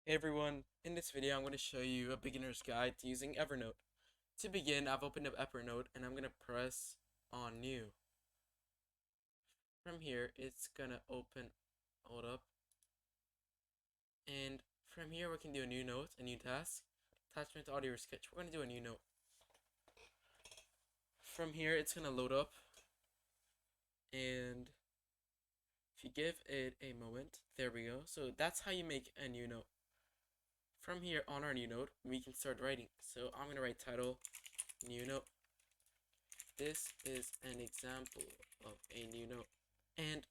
Hey everyone, in this video I'm going to show you a beginner's guide to using Evernote. To begin, I've opened up Evernote and I'm going to press on new. From here, it's going to hold up, and from here we can do a new note, a new task, attachment, audio, or sketch. We're going to do a new note. From here, it's going to load up, and if you give it a moment, there we go. So that's how you make a new note. From here, on our new note, we can start writing. So I'm going to write title, new note. This is an example of a new note. And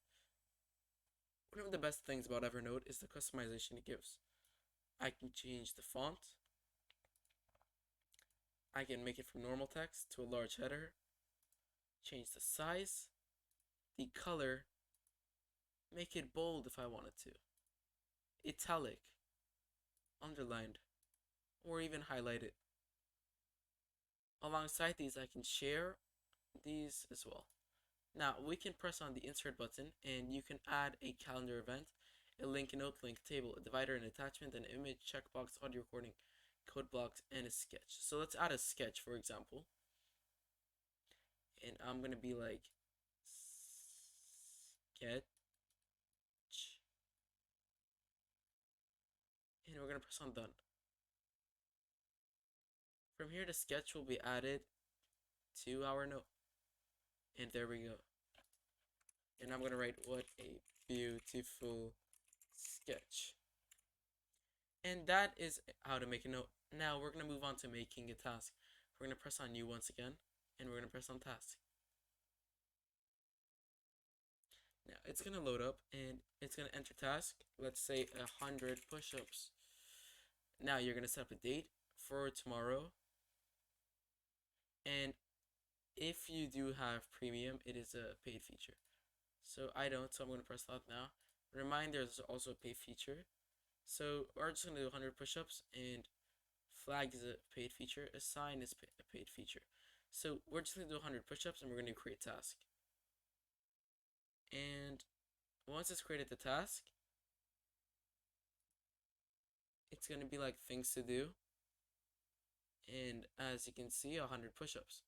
one of the best things about Evernote is the customization it gives. I can change the font. I can make it from normal text to a large header. Change the size, the color, make it bold if I wanted to, italic, underlined, or even highlight it. Alongside these, I can share these as well. Now, we can press on the insert button and you can add a calendar event, a link, a note, link, table, a divider, an attachment, an image, checkbox, audio recording, code blocks, and a sketch. So let's add a sketch, for example. And I'm going to be like, sketch. And we're going to press on done. From here, the sketch will be added to our note. And there we go. And I'm going to write, what a beautiful sketch. And that is how to make a note. Now we're going to move on to making a task. We're going to press on new once again, and we're going to press on task. Now it's going to load up and it's going to enter task. Let's say 100 push-ups. Now you're going to set up a date for tomorrow. And if you do have premium, it is a paid feature. So I don't, so I'm going to press that now. Reminder, there's also a paid feature. So we're just going to do 100 push-ups, and flag is a paid feature, assign is a paid feature. So we're just going to do 100 push-ups and we're going to create a task. And once it's created the task, it's going to be like things to do. And as you can see, 100 push-ups.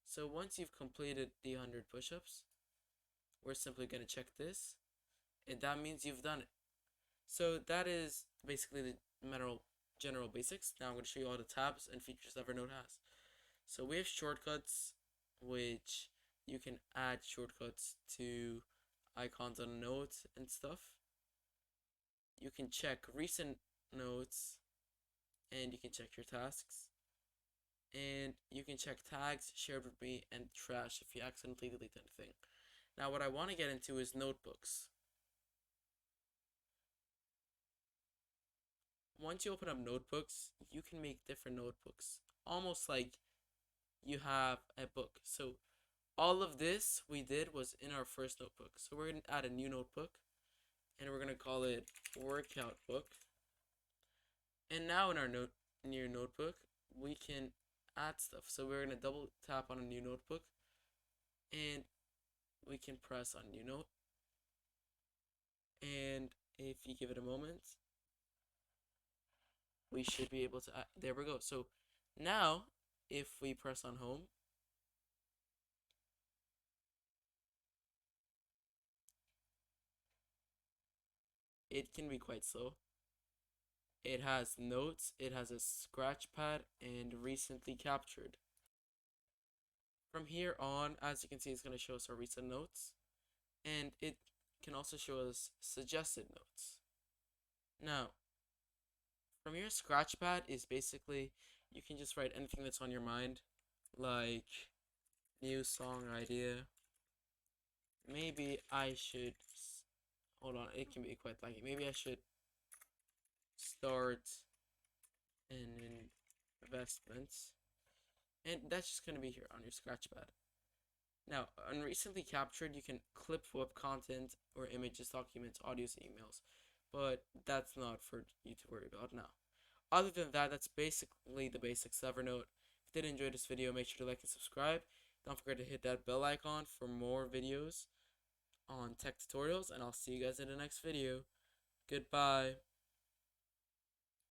So once you've completed the 100 push-ups, we're simply going to check this, and that means you've done it. So that is basically the general basics. Now I'm going to show you all the tabs and features Evernote has. So we have shortcuts, which you can add shortcuts to icons on notes and stuff. You can check recent notes, and you can check your tasks. And you can check tags, shared with me, and trash if you accidentally delete anything. Now what I want to get into is notebooks. Once you open up notebooks, you can make different notebooks, almost like you have a book. So all of this we did was in our first notebook. So we're going to add a new notebook, and we're going to call it workout book. And now in our new notebook, we can add stuff. So we're going to double tap on a new notebook, and we can press on new note. And if you give it a moment, we should be able to add, there we go. So now if we press on home, it can be quite slow. It has notes, it has a scratch pad, and recently captured. From here on, as you can see, it's going to show us our recent notes, and it can also show us suggested notes. Now, from your scratch pad is basically, you can just write anything that's on your mind, like new song idea. Maybe I should, hold on, it can be quite laggy. Maybe I should start an investment. And that's just going to be here on your scratch pad. Now, on recently captured, you can clip web content or images, documents, audios, emails. But that's not for you to worry about now. Other than that, that's basically the basics of Evernote. If you did enjoy this video, make sure to like and subscribe. Don't forget to hit that bell icon for more videos on tech tutorials, and I'll see you guys in the next video. Goodbye.